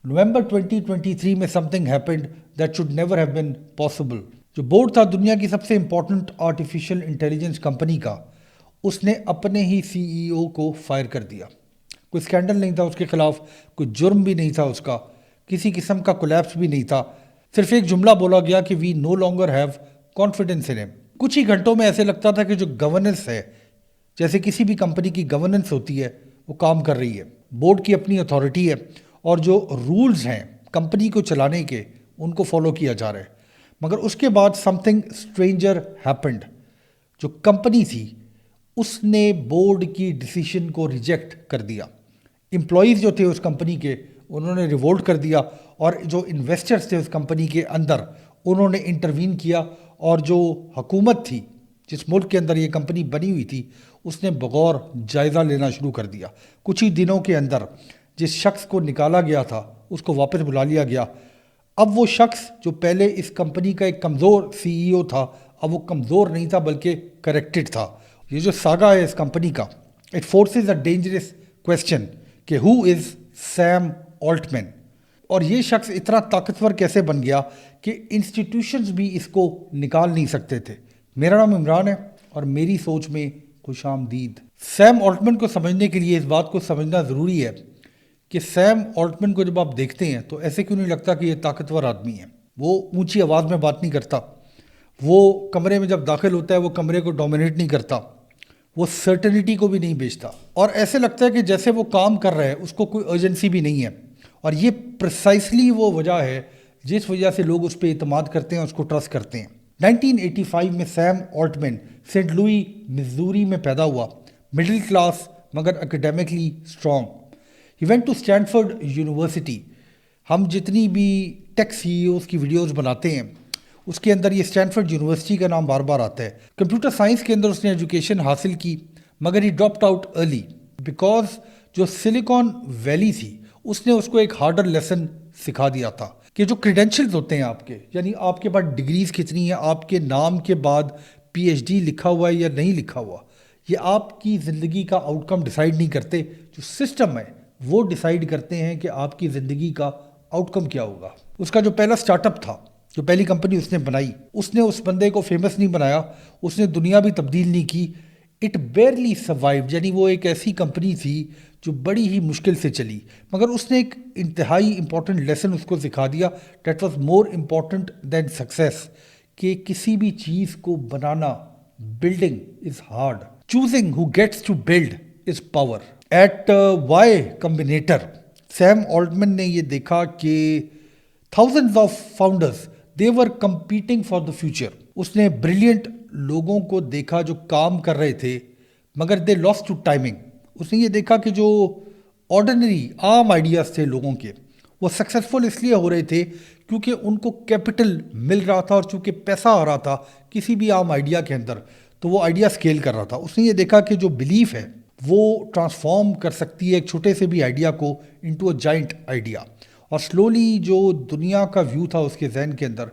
نومبر 2023 میں some thing happened that should never have been possible. جو board تھا دنیا کی سب سے امپورٹنٹ آرٹیفیشیل انٹیلیجنس کمپنی کا، اس نے اپنے ہی سی ای او کو فائر کر دیا. کوئی اسکینڈل نہیں تھا اس کے خلاف، کوئی جرم بھی نہیں تھا اس کا، کسی قسم کا کولیپس بھی نہیں تھا. صرف ایک جملہ بولا گیا کہ وی نو لانگر ہیو کانفیڈنس ان ہم. کچھ ہی گھنٹوں میں ایسے لگتا تھا کہ جو گورننس ہے، جیسے کسی بھی کمپنی کی گورننس ہوتی ہے، وہ کام کر رہی ہے. بورڈ کی اپنی اتھارٹی ہے اور جو رولز ہیں کمپنی کو چلانے کے، ان کو فالو کیا جا رہا ہے. مگر اس کے بعد سم تھنگ اسٹرینجر ہیپنڈ. جو کمپنی تھی اس نے بورڈ کی ڈیسیشن کو ریجیکٹ کر دیا. امپلائیز جو تھے اس کمپنی کے، انہوں نے ریوولٹ کر دیا، اور جو انویسٹرز تھے اس کمپنی کے اندر، انہوں نے انٹروین کیا. اور جو حکومت تھی جس ملک کے اندر یہ کمپنی بنی ہوئی تھی، اس نے بغور جائزہ لینا شروع کر دیا. کچھ ہی دنوں کے اندر جس شخص کو نکالا گیا تھا اس کو واپس بلا لیا گیا. اب وہ شخص جو پہلے اس کمپنی کا ایک کمزور سی ای او تھا، اب وہ کمزور نہیں تھا بلکہ کریکٹڈ تھا. یہ جو ساگا ہے اس کمپنی کا، it forces a dangerous question کہ ہو از سیم آلٹمین. اور یہ شخص اتنا طاقتور کیسے بن گیا کہ انسٹیٹیوشنز بھی اس کو نکال نہیں سکتے تھے. میرا نام عمران ہے اور میری سوچ میں خوش آمدید. سیم آلٹمن کو سمجھنے کے لیے اس بات کو سمجھنا ضروری ہے کہ سیم آلٹمن کو جب آپ دیکھتے ہیں تو ایسے کیوں نہیں لگتا کہ یہ طاقتور آدمی ہے. وہ اونچی آواز میں بات نہیں کرتا، وہ کمرے میں جب داخل ہوتا ہے وہ کمرے کو ڈومینیٹ نہیں کرتا، وہ سرٹنٹی کو بھی نہیں بیچتا، اور ایسے لگتا ہے کہ جیسے وہ کام کر رہا ہے اس کو کوئی ارجنسی بھی نہیں ہے. اور یہ پریسائسلی وہ وجہ ہے جس وجہ سے لوگ اس پہ اعتماد کرتے ہیں، اس کو ٹرسٹ کرتے ہیں. 1985 میں سیم آلٹمن سینٹ لوئی مزوری میں پیدا ہوا. مڈل کلاس مگر academically strong. He went to Stanford University. ہم جتنی بھی ٹیک سی ای اوز کی ویڈیوز بناتے ہیں اس کے اندر یہ اسٹینفورڈ یونیورسٹی کا نام بار بار آتا ہے. کمپیوٹر سائنس کے اندر اس نے ایجوکیشن حاصل کی، مگر ہی ڈراپڈ آؤٹ ارلی بیکاز جو سلیکان ویلی تھی اس نے اس کو ایک ہارڈر لیسن سکھا دیا تھا کہ جو کریڈینشلز ہوتے ہیں آپ کے، یعنی آپ کے پاس ڈگریز کتنی ہیں، آپ کے نام کے بعد پی ایچ ڈی لکھا ہوا ہے یا نہیں لکھا ہوا، یہ آپ کی زندگی کا آؤٹ کم ڈیسائیڈ نہیں کرتے. جو سسٹم ہے وہ ڈیسائیڈ کرتے ہیں کہ آپ کی زندگی کا آؤٹ کم کیا ہوگا. اس کا جو پہلا سٹارٹ اپ تھا، جو پہلی کمپنی اس نے بنائی، اس نے اس بندے کو فیمس نہیں بنایا، اس نے دنیا بھی تبدیل نہیں کی. اٹ بیئرلی سروائیوڈ، یعنی وہ ایک ایسی کمپنی تھی جو بڑی ہی مشکل سے چلی، مگر اس نے ایک انتہائی امپورٹنٹ لیسن اس کو سکھا دیا that was more important than success, کہ کسی بھی چیز کو بنانا، building is hard, choosing who gets to build is power. At Y Combinator Sam Altman نے یہ دیکھا کہ thousands of founders they were competing for the future. اس نے بریلینٹ لوگوں کو دیکھا جو کام کر رہے تھے مگر they lost to timing. اس نے یہ دیکھا کہ جو آرڈنری عام آئیڈیاز تھے لوگوں کے، وہ سکسیسفل اس لیے ہو رہے تھے کیونکہ ان کو کیپٹل مل رہا تھا، اور چونکہ پیسہ آ رہا تھا کسی بھی عام آئیڈیا کے اندر تو وہ آئیڈیا سکیل کر رہا تھا. اس نے یہ دیکھا کہ جو بلیف ہے وہ ٹرانسفارم کر سکتی ہے ایک چھوٹے سے بھی آئیڈیا کو انٹو اے جائنٹ آئیڈیا. اور سلولی جو دنیا کا ویو تھا اس کے ذہن کے اندر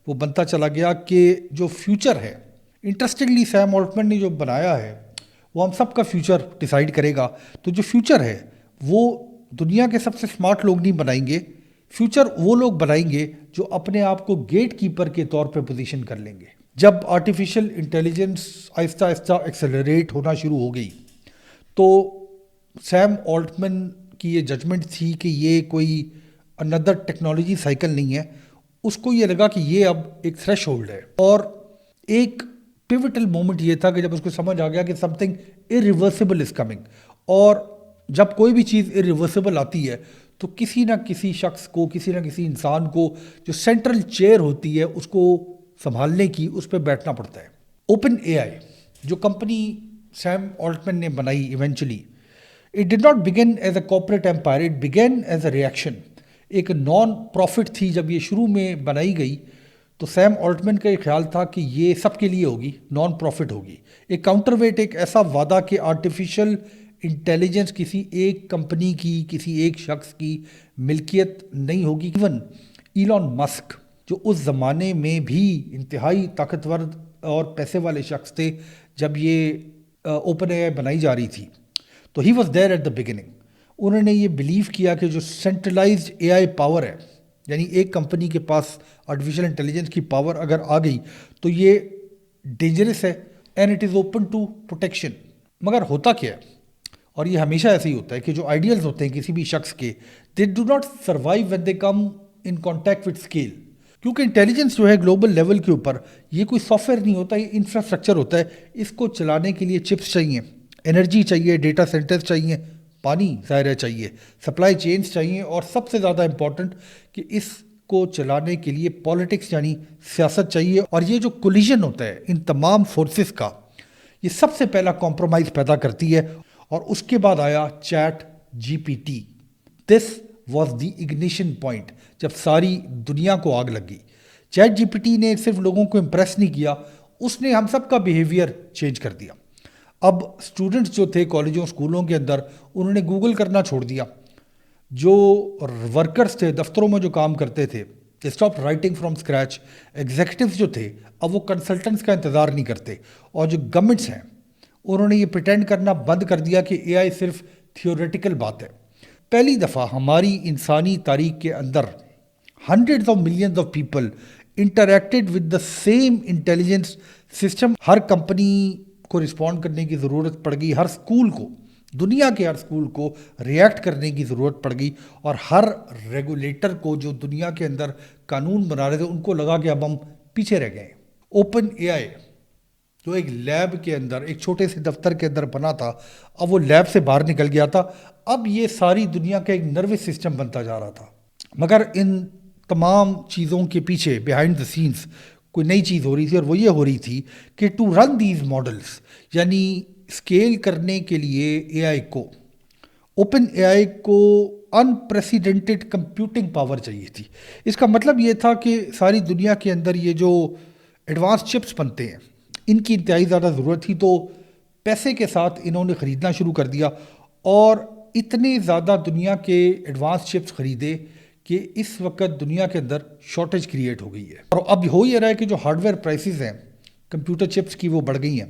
وہ بنتا چلا گیا کہ جو فیوچر ہے، انٹرسٹنگلی سیم آلٹمن نے جو بنایا ہے وہ ہم سب کا فیوچر ڈیسائیڈ کرے گا. تو جو فیوچر ہے وہ دنیا کے سب سے اسمارٹ لوگ نہیں بنائیں گے، فیوچر وہ لوگ بنائیں گے جو اپنے آپ کو گیٹ کیپر کے طور پہ پوزیشن کر لیں گے. جب آرٹیفیشل انٹیلیجنس آہستہ آہستہ ایکسلریٹ ہونا شروع ہو گئی تو سیم آلٹمن کی یہ ججمنٹ تھی کہ یہ کوئی اندر ٹیکنالوجی سائیکل نہیں ہے. اس کو یہ لگا کہ یہ اب ایک تھریش ہولڈ ہے، اور ایک پیوٹل مومنٹ یہ تھا کہ جب اس کو سمجھ آ گیا کہ some thing irreversible is coming. اور جب کوئی بھی چیز irreversible آتی ہے تو کسی نہ کسی شخص کو، کسی نہ کسی انسان کو جو سینٹرل چیئر ہوتی ہے اس کو سنبھالنے کی، اس پہ بیٹھنا پڑتا ہے. اوپن اے آئی جو کمپنی سیم آلٹمن نے بنائی eventually, it did not begin as a corporate empire, it began as a reaction. ایک نان پروفٹ تھی. جب یہ شروع میں بنائی گئی تو سیم آلٹمن کا یہ خیال تھا کہ یہ سب کے لیے ہوگی، نان پروفٹ ہوگی. ایک کاؤنٹر ویٹ، ایک ایسا وعدہ کہ آرٹیفیشل انٹیلیجنس کسی ایک کمپنی کی، کسی ایک شخص کی ملکیت نہیں ہوگی. ایون ایلون مسک جو اس زمانے میں بھی انتہائی طاقتور اور پیسے والے شخص تھے جب یہ اوپن اے آئی بنائی جا رہی تھی، تو he was there at the beginning. انہوں نے یہ بلیو کیا کہ جو سینٹرلائزڈ اے آئی پاور ہے، یعنی ایک کمپنی کے پاس آرٹیفیشیل انٹیلیجنس کی پاور اگر آ گئی تو یہ ڈینجرس ہے and it is open to protection. مگر ہوتا کیا ہے، اور یہ ہمیشہ ایسے ہی ہوتا ہے کہ جو آئیڈیلز ہوتے ہیں کسی بھی شخص کے، they do not survive when they come in contact with scale. کیونکہ انٹیلیجنس جو ہے گلوبل لیول کے اوپر یہ کوئی سافٹ ویئر نہیں ہوتا، یہ انفراسٹرکچر ہوتا ہے. اس کو چلانے کے لیے چپس چاہیے، انرجی چاہیے، ڈیٹا سینٹرز چاہیے، پانی ظاہر ہے چاہیے، سپلائی چینز چاہیے، اور سب سے زیادہ امپورٹنٹ کہ اس کو چلانے کے لیے پالیٹکس یعنی سیاست چاہیے. اور یہ جو کولیجن ہوتا ہے ان تمام فورسز کا، یہ سب سے پہلا کمپرومائز پیدا کرتی ہے. اور اس کے بعد آیا chat G P T. This was the ignition point جب ساری دنیا کو آگ لگ گئی. چیٹ جی پی ٹی نے صرف لوگوں کو امپریس نہیں کیا، اس نے ہم سب کا بیہیویئر چینج کر دیا. اب اسٹوڈنٹس جو تھے کالجوں اسکولوں کے اندر، انہوں نے گوگل کرنا چھوڑ دیا. جو ورکرز تھے دفتروں میں جو کام کرتے تھے، they stop writing from scratch. Executives جو تھے اب وہ کنسلٹنٹس کا انتظار نہیں کرتے. اور جو گورنمنٹس ہیں انہوں نے یہ پریٹینڈ کرنا بند کر دیا کہ اے آئی صرف تھیوریٹیکل بات ہے. پہلی دفعہ ہماری انسانی تاریخ کے اندر hundreds of millions of people interacted with the same intelligence system. ہر کمپنی کو رسپونڈ کرنے کی ضرورت پڑ گئی، ہر اسکول کو، دنیا کے ہر اسکول کو ریئیکٹ کرنے کی ضرورت پڑ گئی، اور ہر ریگولیٹر کو جو دنیا کے اندر قانون بنا رہے تھے ان کو لگا کہ اب ہم پیچھے رہ گئے. اوپن اے آئی جو ایک لیب کے اندر، ایک چھوٹے سے دفتر کے اندر بنا تھا، اب وہ لیب سے باہر نکل گیا تھا. اب یہ ساری دنیا کا ایک نروس سسٹم بنتا جا رہا تھا. مگر ان تمام چیزوں کے پیچھے بیہائنڈ دا سینس کوئی نئی چیز ہو رہی تھی، اور وہ یہ ہو رہی تھی کہ ٹو رن دیز ماڈلس، یعنی اسکیل کرنے کے لیے اے آئی کو، اوپن اے آئی کو انپریسیڈنٹڈ کمپیوٹنگ پاور چاہیے تھی. اس کا مطلب یہ تھا کہ ساری دنیا کے اندر یہ جو ایڈوانس چپس بنتے ہیں ان کی انتہائی زیادہ ضرورت تھی. تو پیسے کے ساتھ انہوں نے خریدنا شروع کر دیا، اور اتنے زیادہ دنیا کے ایڈوانس چپس خریدے کہ اس وقت دنیا کے اندر شارٹیج کریٹ ہو گئی ہے. اور اب ہو یہ رہا ہے کہ جو ہارڈ ویئر پرائسز ہیں کمپیوٹر چپس کی وہ بڑھ گئی ہیں،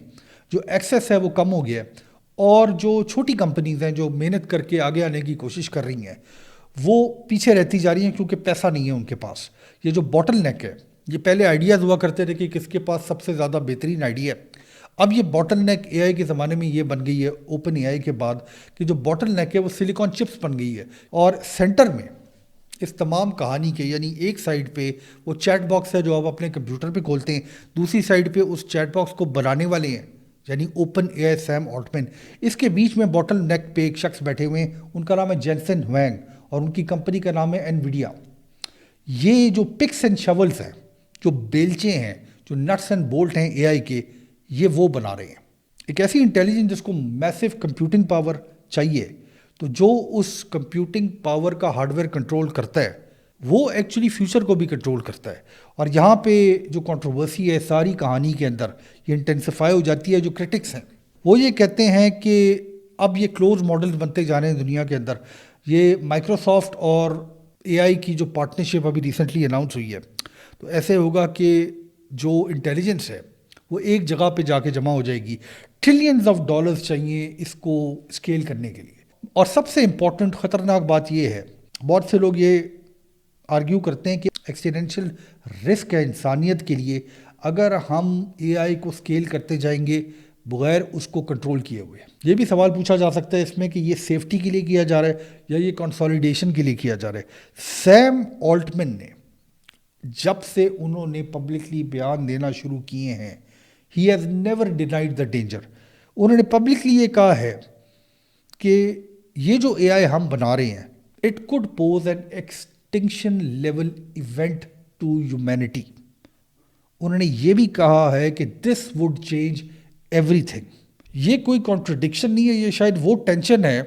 جو ایکسیس ہے وہ کم ہو گیا ہے، اور جو چھوٹی کمپنیز ہیں جو محنت کر کے آگے آنے کی کوشش کر رہی ہیں وہ پیچھے رہتی جا رہی ہیں کیونکہ پیسہ نہیں ہے ان کے پاس. یہ جو باٹل نیک ہے، یہ پہلے آئیڈیاز ہوا کرتے تھے کہ کس کے پاس سب سے زیادہ بہترین آئیڈیا ہے. اب یہ باٹل نیک اے آئی کے زمانے میں یہ بن گئی ہے اوپن اے آئی کے بعد کہ جو باٹل نیک ہے وہ سلیکان چپس بن گئی ہے. اور سینٹر میں اس تمام کہانی کے، یعنی ایک سائڈ پہ وہ چیٹ باکس ہے جو آپ اپنے کمپیوٹر پہ کھولتے ہیں، دوسری سائڈ پہ اس چیٹ باکس کو بنانے والے ہیں یعنی open A I same Altman. اس کے بیچ میں باٹل نیک پہ ایک شخص بیٹھے ہوئے ہیں، ان کا نام ہے جینسن ہوینگ، اور ان کی کمپنی کا نام ہے انویڈیا. یہ جو پکس اینڈ شولز ہیں، جو بیلچے ہیں، جو نٹس اینڈ بولٹ ہیں اے آئی کے، یہ وہ بنا رہے ہیں. ایک ایسی انٹیلیجنس جس کو میسو کمپیوٹنگ پاور چاہیے، تو جو اس کمپیوٹنگ پاور کا ہارڈ ویئر کنٹرول کرتا ہے وہ ایکچولی فیوچر کو بھی کنٹرول کرتا ہے. اور یہاں پہ جو کنٹروورسی ہے ساری کہانی کے اندر یہ انٹینسیفائی ہو جاتی ہے. جو کرٹکس ہیں وہ یہ کہتے ہیں کہ اب یہ کلوز ماڈلز بنتے جا رہے ہیں دنیا کے اندر. یہ مائکروسافٹ اور اے آئی کی جو پارٹنرشپ ابھی ریسنٹلی اناؤنس ہوئی ہے، تو ایسے ہوگا کہ جو انٹیلیجنس ہے وہ ایک جگہ پہ جا کے جمع ہو جائے گی. ٹریلینز آف ڈالرز چاہیے اس کو اسکیل کرنے کے لیے. اور سب سے امپورٹنٹ خطرناک بات یہ ہے، بہت سے لوگ یہ آرگیو کرتے ہیں کہ ایکسیڈنشل رسک ہے انسانیت کے لیے اگر ہم اے آئی کو اسکیل کرتے جائیں گے بغیر اس کو کنٹرول کیے ہوئے. یہ بھی سوال پوچھا جا سکتا ہے اس میں کہ یہ سیفٹی کے لیے کیا جا رہا ہے یا یہ کنسالیڈیشن کے لیے کیا جا رہا ہے. سیم آلٹمین نے جب سے انہوں نے پبلکلی بیان دینا شروع کیے ہیں، he has never denied the danger. انہوں نے پبلکلی یہ کہا ہے کہ یہ جو اے آئی ہم بنا رہے ہیں it could pose an extinction level event to humanity. انہوں نے یہ بھی کہا ہے کہ this would change everything. یہ کوئی کانٹرڈکشن نہیں ہے، یہ شاید وہ ٹینشن ہے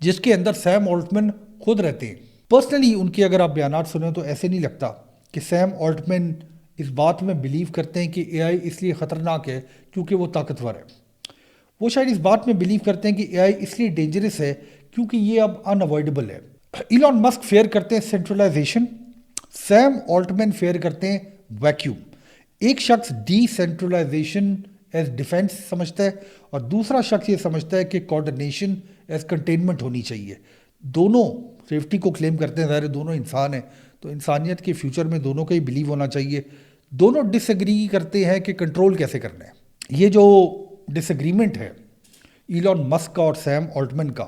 جس کے اندر سیم آلٹمین خود رہتے ہیں. پرسنلی ان کے اگر آپ بیانات سنیں تو ایسے نہیں لگتا کہ سیم آلٹمین اس بات میں بلیو کرتے ہیں کہ اے آئی اس لیے خطرناک ہے کیونکہ وہ طاقتور ہے. وہ شاید اس بات میں بلیو کرتے ہیں کہ اے آئی اس لیے ڈینجرس ہے کیونکہ یہ اب ان اوائڈیبل ہے. ایلان مسک فیئر کرتے ہیں سینٹرلائزیشن، سیم آلٹمین فیئر کرتے ہیں ویکیوم. ایک شخص ڈی سینٹرلائزیشن ایز ڈیفینس سمجھتا ہے اور دوسرا شخص یہ سمجھتا ہے کہ کوآرڈینیشن ایز کنٹینمنٹ ہونی چاہیے. دونوں سیفٹی کو کلیم کرتے ہیں, ظاہر دونوں انسان ہیں, تو انسانیت کے فیوچر میں دونوں کا ہی بلیو ہونا چاہیے. دونوں ڈس ایگری کرتے ہیں کہ کنٹرول کیسے کرنا ہے. یہ جو ڈس ایگریمنٹ ہے ایلون مسک کا اور سیم آلٹمن کا,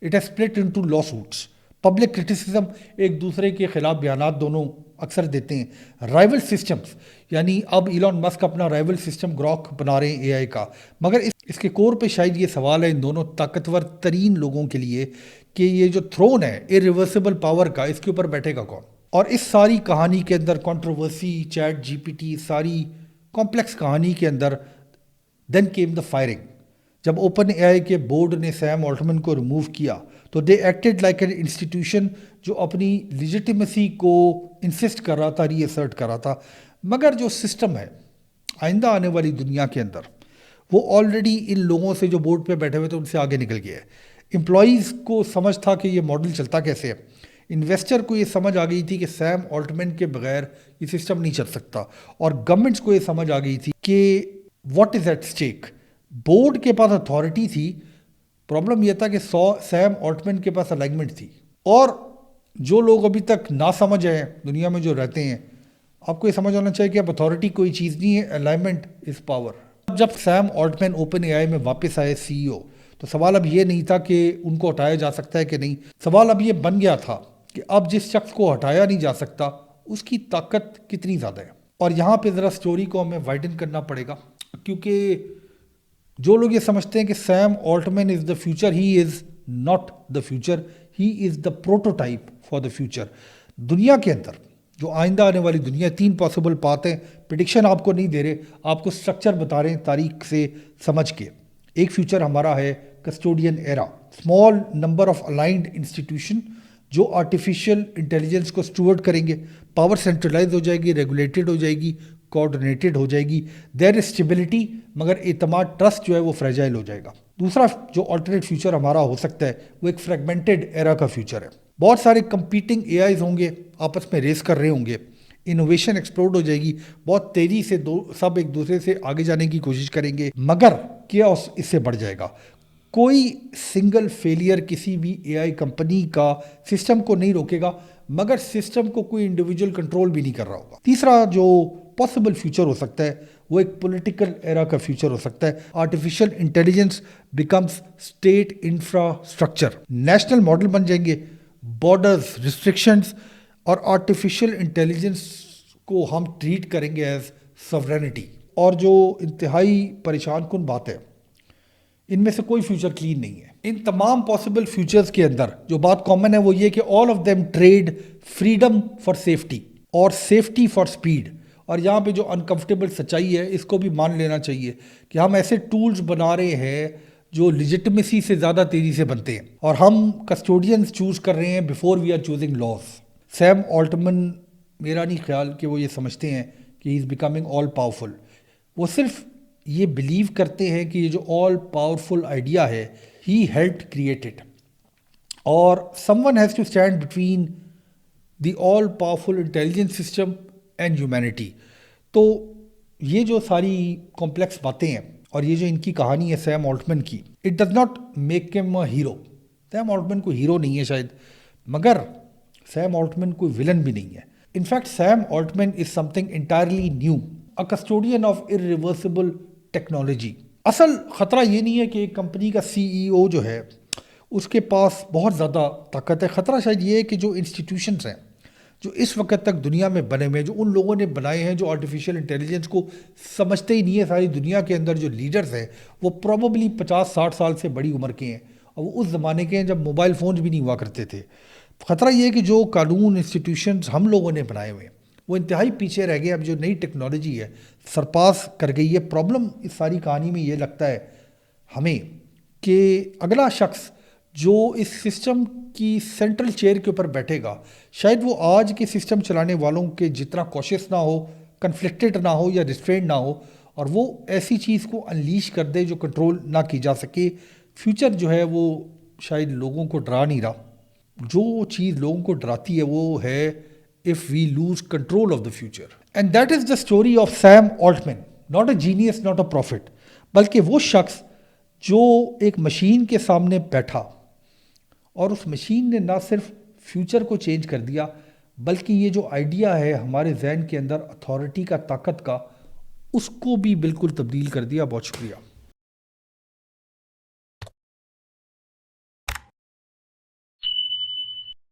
it has split into law suits. Public criticism, ایک دوسرے کے خلاف بیانات دونوں اکثر دیتے ہیں. رائیول سسٹمز, یعنی اب ایلون مسک اپنا رائیول سسٹم گراک بنا رہے ہیں اے آئی کا, مگر اس کے کور پہ شاید یہ سوال ہے ان دونوں طاقتور ترین لوگوں کے لیے کہ یہ جو تھرون ہے ارریورسیبل پاور کا, اس کے اوپر بیٹھے گا کون. اور اس ساری کہانی کے اندر کنٹروورسی, چیٹ جی پی ٹی, ساری کمپلیکس کہانی کے اندر دین کیم دا فائرنگ. جب اوپن اے آئی کے بورڈ نے سیم آلٹمن کو ریموو کیا تو they acted like an institution جو اپنی لیجیٹیمیسی کو انسسٹ کر رہا تھا, ری اسرٹ کر رہا تھا. مگر جو سسٹم ہے آئندہ آنے والی دنیا کے اندر, وہ آلریڈی ان لوگوں سے جو بورڈ پہ بیٹھے ہوئے تھے ان سے آگے نکل گیا ہے. امپلائیز کو سمجھ تھا کہ یہ ماڈل چلتا کیسے ہے. انویسٹر کو یہ سمجھ آ گئی تھی کہ سیم آلٹمن کے بغیر یہ سسٹم نہیں چل سکتا. اور گورنمنٹس کو یہ سمجھ آ گئی تھی کہ what is at stake. Board کے پاس اتھارٹی تھی, پرابلم یہ تھا کہ سیم آلٹمن کے پاس الائنمنٹ تھی. اور جو لوگ ابھی تک نہ سمجھ ہیں دنیا میں جو رہتے ہیں, آپ کو یہ سمجھ ہونا چاہیے کہ اب اتھارٹی کوئی چیز نہیں ہے, الائنمنٹ از پاور. جب سیم آلٹمن اوپن اے آئی میں واپس آئے سی ای او, تو سوال اب یہ نہیں تھا کہ ان کو ہٹایا جا سکتا ہے کہ نہیں. سوال اب یہ بن گیا تھا کہ اب جس شخص کو ہٹایا نہیں جا سکتا اس کی طاقت کتنی زیادہ ہے. اور یہاں پہ ذرا سٹوری کو ہمیں وائڈن کرنا پڑے گا, کیونکہ جو لوگ یہ سمجھتے ہیں کہ Sam Altman is the future, he is not the future, he is the prototype for the future. دنیا کے اندر جو آئندہ آنے والی دنیا, 3 پاسبل پاتھ ہیں. پریڈکشن آپ کو نہیں دے رہے, آپ کو سٹرکچر بتا رہے ہیں تاریخ سے سمجھ کے. ایک فیوچر ہمارا ہے custodian era, small number of aligned institution جو آرٹیفیشیل انٹیلیجنس کو اسٹوورڈ کریں گے. پاور سینٹرلائز ہو جائے گی, ریگولیٹڈ ہو جائے گی, کوآرڈینیٹڈ ہو جائے گی. دیر از اسٹیبلٹی, مگر اعتماد, ٹرسٹ جو ہے وہ فریجائل ہو جائے گا. دوسرا جو آلٹرنیٹ فیوچر ہمارا ہو سکتا ہے وہ ایک فریگمنٹڈ ایرا کا فیوچر ہے. بہت سارے کمپیٹنگ اے آئیز ہوں گے, آپس میں ریس کر رہے ہوں گے, انوویشن ایکسپلوڈ ہو جائے گی, بہت تیزی سے سب ایک دوسرے سے آگے جانے کی کوشش کریں گے, مگر کیا اس سے بڑھ جائے گا. کوئی سنگل فیلئر کسی بھی اے آئی کمپنی کا سسٹم کو نہیں روکے گا, مگر سسٹم کو کوئی انڈیویجول کنٹرول بھی نہیں کر رہا ہوگا. تیسرا جو پاسبل فیوچر ہو سکتا ہے وہ ایک پولیٹیکل ایرا کا فیوچر ہو سکتا ہے. Artificial intelligence becomes state infrastructure, national model بن جائیں گے, بارڈرز, ریسٹرکشنز, اور آرٹیفیشیل انٹیلیجنس کو ہم ٹریٹ کریں گے ایز سورینٹی. اور جو انتہائی پریشان کن بات ہے, ان میں سے کوئی فیوچر کلین نہیں ہے. ان تمام پاسبل فیوچرز کے اندر جو بات کامن ہے وہ یہ کہ all of them trade freedom for safety اور سیفٹی فار سپیڈ. اور یہاں پہ جو انکمفرٹیبل سچائی ہے اس کو بھی مان لینا چاہیے کہ ہم ایسے ٹولز بنا رہے ہیں جو لیجٹمیسی سے زیادہ تیزی سے بنتے ہیں, اور ہم کسٹوڈینز چوز کر رہے ہیں before we are choosing laws. Sam Altman, میرا نہیں خیال کہ وہ یہ سمجھتے ہیں کہ ہی از بیکمنگ آل پاورفل. وہ صرف یہ بلیو کرتے ہیں کہ یہ جو آل پاورفل آئیڈیا ہے ہی ہیلپڈ کریٹڈ, اور someone has to stand between the all powerful intelligence system and humanity. تو یہ جو ساری کمپلیکس باتیں ہیں اور یہ جو ان کی کہانی ہے سیم آلٹمن کی, اٹ ڈز ناٹ میک ہم اے ہیرو. سیم آلٹمن کوئی ہیرو نہیں ہے شاید, مگر سیم آلٹمن کوئی ولن بھی نہیں ہے. In fact Sam Altman is something entirely new, a custodian of irreversible technology. اصل خطرہ یہ نہیں ہے کہ ایک کمپنی کا سی ای او جو ہے اس کے پاس بہت زیادہ طاقت ہے. خطرہ شاید یہ ہے کہ جو انسٹیٹیوشنز ہیں جو اس وقت تک دنیا میں بنے ہوئے ہیں, جو ان لوگوں نے بنائے ہیں جو آرٹیفیشیل انٹیلیجنس کو سمجھتے ہی نہیں ہے, ساری دنیا کے اندر جو لیڈرز ہیں وہ پروبیبلی 50-60 سال سے بڑی عمر کے ہیں, اور وہ اس زمانے کے ہیں جب موبائل فونز بھی نہیں ہوا کرتے تھے. خطرہ یہ ہے کہ جو قانون انسٹیٹیوشنز ہم لوگوں نے بنائے ہوئے ہیں وہ انتہائی پیچھے رہ گئے. اب جو نئی ٹیکنالوجی ہے سرپاس کر گئی ہے. پرابلم اس ساری کہانی میں یہ لگتا ہے ہمیں کہ اگلا شخص جو اس سسٹم کی سینٹرل چیئر کے اوپر بیٹھے گا شاید وہ آج کے سسٹم چلانے والوں کے جتنا کوشش نہ ہو, کنفلکٹڈ نہ ہو یا ریسٹرینڈ نہ ہو, اور وہ ایسی چیز کو انلیش کر دے جو کنٹرول نہ کی جا سکے. فیوچر جو ہے وہ شاید لوگوں کو ڈرا نہیں رہا. جو چیز لوگوں کو ڈراتی ہے وہ ہے if we lose control of the future. And that is the story of Sam Altman. Not a genius, not a prophet. بلکہ وہ شخص جو ایک مشین کے سامنے بیٹھا اور اس مشین نے نہ صرف فیوچر کو چینج کر دیا بلکہ یہ جو آئیڈیا ہے ہمارے ذہن کے اندر اتھارٹی کا، طاقت کا، اس کو بھی بالکل تبدیل کر دیا. بہت شکریہ.